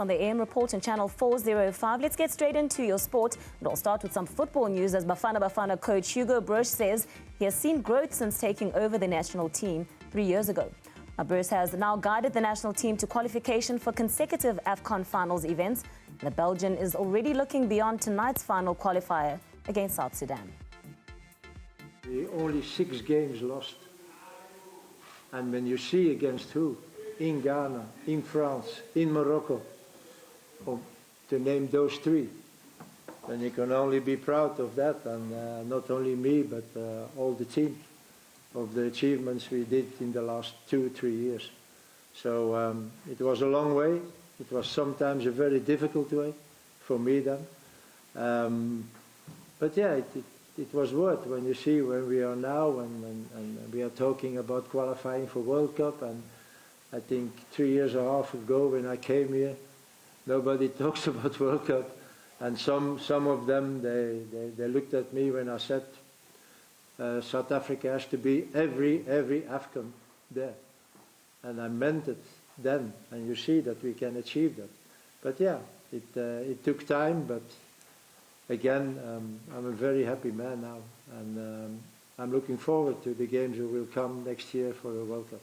On the AM report on channel 405, let's get straight into your sport. And I'll start with some football news as Bafana Bafana coach Hugo Broos says he has seen growth since taking over the national team 3 years ago. Broos has now guided the national team to qualification for consecutive AFCON finals events. The Belgian is already looking beyond tonight's final qualifier against South Sudan. Only 6 games lost. And when you see against who? In Ghana, in France, in Morocco, to name those 3, then you can only be proud of that, and not only me, but all the team, of the achievements we did in the last 2-3 years. So it was a long way. It was sometimes a very difficult way for me then. But yeah, it was worth when you see where we are now, and we are talking about qualifying for World Cup. And I think 3.5 years ago when I came here, nobody talks about World Cup, and some of them they looked at me when I said South Africa has to be every AFCON there, and I meant it then. And you see that we can achieve that. But yeah, it took time, but again, I'm a very happy man now, and I'm looking forward to the games that will come next year for the World Cup.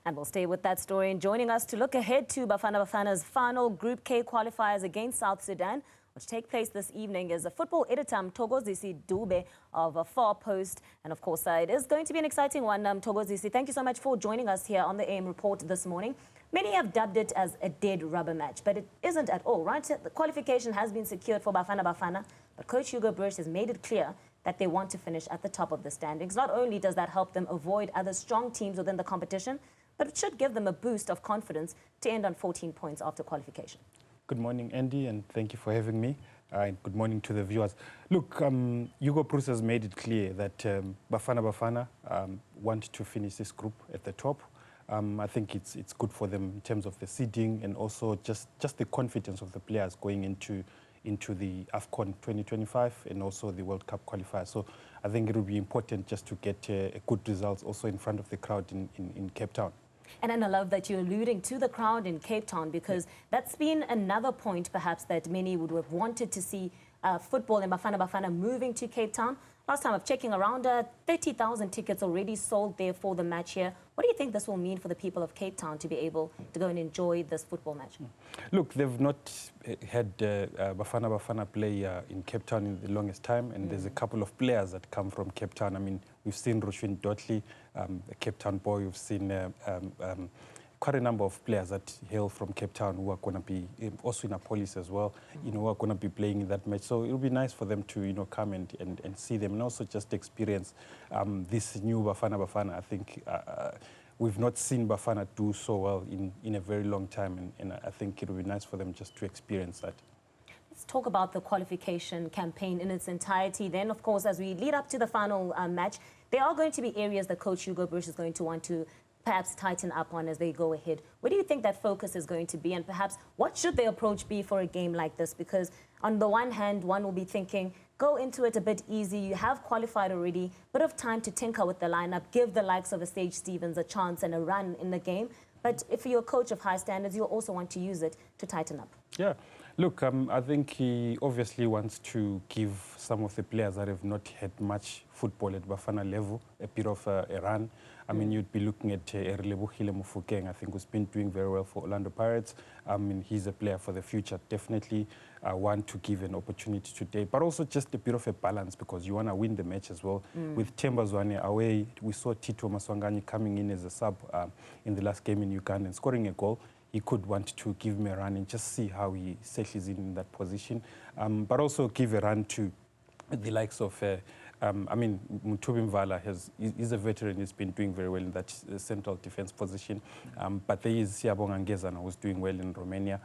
And we'll stay with that story. And joining us to look ahead to Bafana Bafana's final Group K qualifiers against South Sudan, which take place this evening, is a football editor, Mthokozisi Dube of Far Post. And of course, it is going to be an exciting one. Mthokozisi, thank you so much for joining us here on the AM report this morning. Many have dubbed it as a dead rubber match, but it isn't at all, right? The qualification has been secured for Bafana Bafana, but Coach Hugo Broos has made it clear that they want to finish at the top of the standings. Not only does that help them avoid other strong teams within the competition, but it should give them a boost of confidence to end on 14 points after qualification. Good morning, Andy, and thank you for having me. And good morning to the viewers. Look, Hugo Broos has made it clear that Bafana Bafana want to finish this group at the top. I think it's good for them in terms of the seeding and also just the confidence of the players going into the AFCON 2025 and also the World Cup qualifier. So I think it will be important just to get a good results also in front of the crowd in Cape Town. And I love that you're alluding to the crowd in Cape Town, because that's been another point perhaps that many would have wanted to see football in Bafana Bafana moving to Cape Town. Last time I'm checking around, 30,000 tickets already sold there for the match here. What do you think this will mean for the people of Cape Town to be able to go and enjoy this football match? Look, they've not had Bafana Bafana play in Cape Town in the longest time, and there's a couple of players that come from Cape Town. I mean, we've seen Rushwin Dotley, a Cape Town boy. We've seen quite a number of players that hail from Cape Town who are going to be also in Apolis as well, who are going to be playing in that match. So it'll be nice for them to, come and see them, and also just experience this new Bafana Bafana. I think we've not seen Bafana do so well in a very long time, and I think it'll be nice for them just to experience that. Let's talk about the qualification campaign in its entirety. Then, of course, as we lead up to the final match, there are going to be areas that Coach Hugo Broos is going to want to perhaps tighten up on as they go ahead. Where do you think that focus is going to be, and perhaps what should their approach be for a game like this? Because on the one hand, one will be thinking, go into it a bit easy, you have qualified already, bit of time to tinker with the lineup, give the likes of a Sage Stevens a chance and a run in the game. But if you're a coach of high standards, you'll also want to use it to tighten up. Yeah. Look, I think he obviously wants to give some of the players that have not had much football at Bafana level a bit of a run. I mean, you'd be looking at Erlebohile Mofokeng, I think, who's been doing very well for Orlando Pirates. I mean, he's a player for the future. Definitely want to give an opportunity today, but also just a bit of a balance, because you want to win the match as well. With Themba Zwane away, we saw Tito Maswanganyi coming in as a sub in the last game in Uganda and scoring a goal. He could want to give him a run and just see how he settles in that position, but also give a run to the likes of I mean, Mthubi Mvala is a veteran. He's been doing very well in that central defense position. But there is Siyabonga Ngezana, who's doing well in Romania.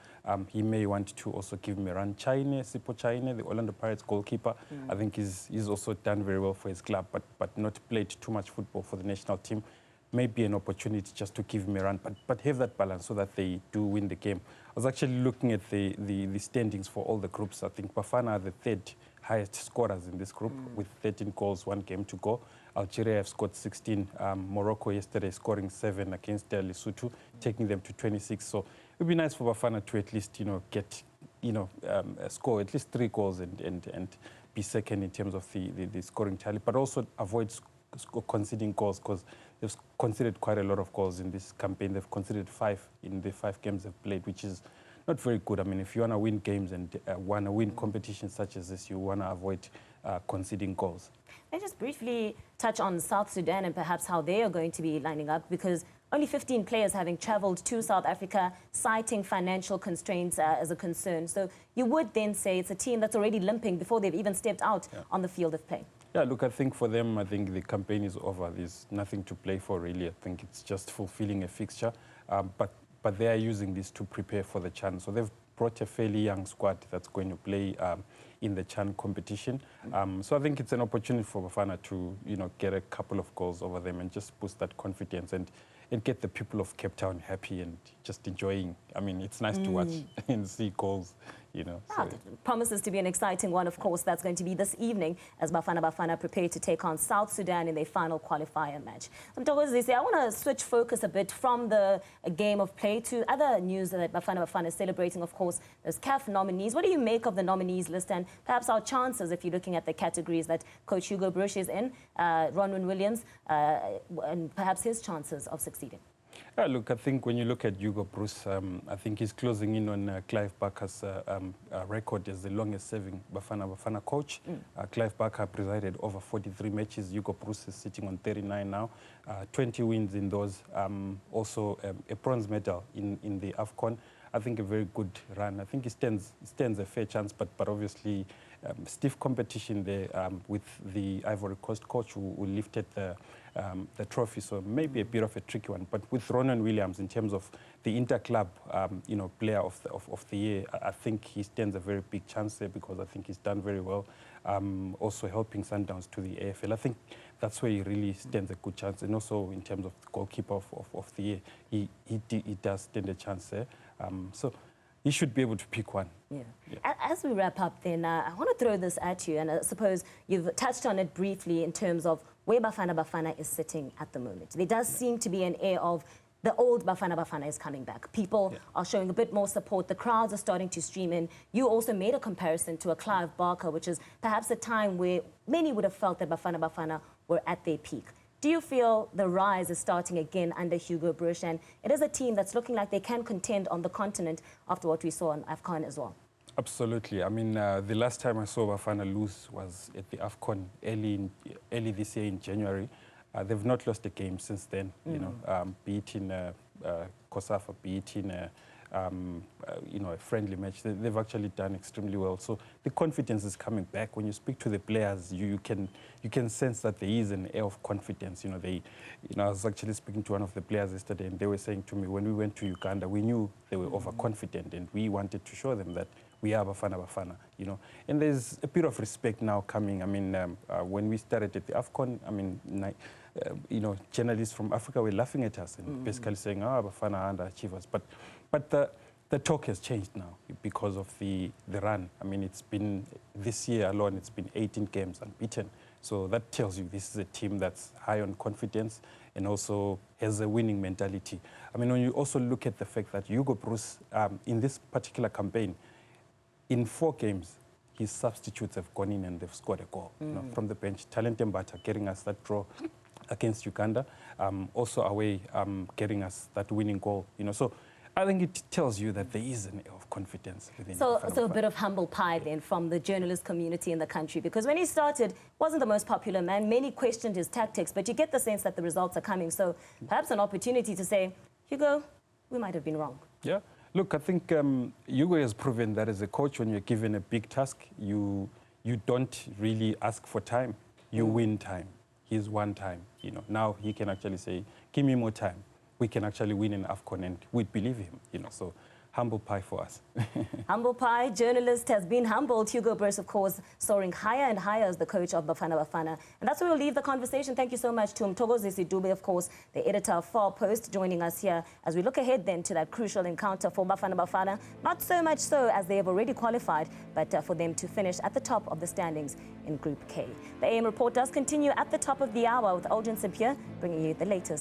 He may want to also give him a run. Sipho Chaine, the Orlando Pirates goalkeeper, I think he's also done very well for his club, but not played too much football for the national team. Maybe an opportunity just to give him a run, but have that balance so that they do win the game. I was actually looking at the standings for all the groups. I think Bafana are the third highest scorers in this group with 13 goals, 1 game to go. Algeria have scored 16. Morocco yesterday scoring 7 against Lesotho, taking them to 26. So it would be nice for Bafana to at least, get, score at least 3 goals and be second in terms of the scoring tally, but also avoid conceding goals, because they've conceded quite a lot of goals in this campaign. They've conceded 5 in the 5 games they've played, which is not very good. I mean, if you want to win games and want to win competitions such as this, you want to avoid conceding goals. Can I just briefly touch on South Sudan and perhaps how they are going to be lining up, because only 15 players having travelled to South Africa, citing financial constraints as a concern. So you would then say it's a team that's already limping before they've even stepped out on the field of play. Yeah, look, I think for them, I think the campaign is over. There's nothing to play for, really. I think it's just fulfilling a fixture. But they are using this to prepare for the CHAN. So they've brought a fairly young squad that's going to play in the CHAN competition. So I think it's an opportunity for Bafana to, get a couple of goals over them and just boost that confidence and get the people of Cape Town happy and just enjoying. I mean, it's nice to watch and see goals, So. It promises to be an exciting one, of course. That's going to be this evening as Bafana Bafana prepare to take on South Sudan in their final qualifier match. Mthokozisi, I want to switch focus a bit from the game of play to other news that Bafana Bafana is celebrating, of course, those CAF nominees. What do you make of the nominees list and perhaps our chances, if you're looking at the categories that Coach Hugo Broos is in, Ronwen Williams, and perhaps his chances of succeeding? Yeah, look, I think when you look at Hugo Broos, I think he's closing in on Clive Barker's record as the longest-serving Bafana Bafana coach. Clive Barker presided over 43 matches. Hugo Broos is sitting on 39 now, 20 wins in those. Also a bronze medal in the AFCON. I think a very good run. I think he stands a fair chance, but obviously stiff competition there with the Ivory Coast coach who lifted the trophy, so maybe a bit of a tricky one. But with Ronwen Williams, in terms of the inter-club, player of the year, I think he stands a very big chance there because I think he's done very well. Also helping Sundowns to the AFL. I think that's where he really stands a good chance. And also in terms of the goalkeeper of the year, he does stand a chance there. So he should be able to pick one. Yeah. As we wrap up then, I want to throw this at you, and I suppose you've touched on it briefly in terms of where Bafana Bafana is sitting at the moment. There does seem to be an air of the old Bafana Bafana is coming back. People are showing a bit more support. The crowds are starting to stream in. You also made a comparison to a Clive Barker, which is perhaps a time where many would have felt that Bafana Bafana were at their peak. Do you feel the rise is starting again under Hugo Broos, and it is a team that's looking like they can contend on the continent after what we saw on AFCON as well? Absolutely. I mean, the last time I saw Bafana lose was at the AFCON early this year in January. They've not lost a game since then, be it in COSAFA, be it in a friendly match. They've actually done extremely well. So the confidence is coming back. When you speak to the players, you can sense that there is an air of confidence. I was actually speaking to one of the players yesterday, and they were saying to me, when we went to Uganda, we knew they were overconfident, and we wanted to show them that we are Bafana Bafana, And there's a bit of respect now coming. I mean, when we started at the AFCON, I mean, journalists from Africa were laughing at us and basically saying, Bafana are underachievers. But the talk has changed now because of the run. I mean, it's been, this year alone, it's been 18 games unbeaten. So that tells you this is a team that's high on confidence and also has a winning mentality. I mean, when you also look at the fact that Hugo Broos, in this particular campaign, in 4 games, his substitutes have gone in and they've scored a goal from the bench. Talent Mbata getting us that draw against Uganda, also away getting us that winning goal. So I think it tells you that there is an air of confidence within. So a bit of humble pie then from the journalist community in the country, because when he started, wasn't the most popular man. Many questioned his tactics, but you get the sense that the results are coming. So perhaps an opportunity to say, Hugo, we might have been wrong. Yeah. Look, I think Hugo has proven that as a coach, when you're given a big task, you don't really ask for time. You win time. He's won time. Now he can actually say, give me more time. We can actually win in AFCON, and we'd believe him. So humble pie for us. Humble pie journalist has been humbled. Hugo Broos, of course, soaring higher and higher as the coach of Bafana Bafana. And that's where we'll leave the conversation. Thank you so much to Mthokozisi Dube, of course, the editor of Far Post, joining us here as we look ahead then to that crucial encounter for Bafana Bafana. Not so much so as they have already qualified, but for them to finish at the top of the standings in Group K. The AM report does continue at the top of the hour with Aldrin Simpier bringing you the latest.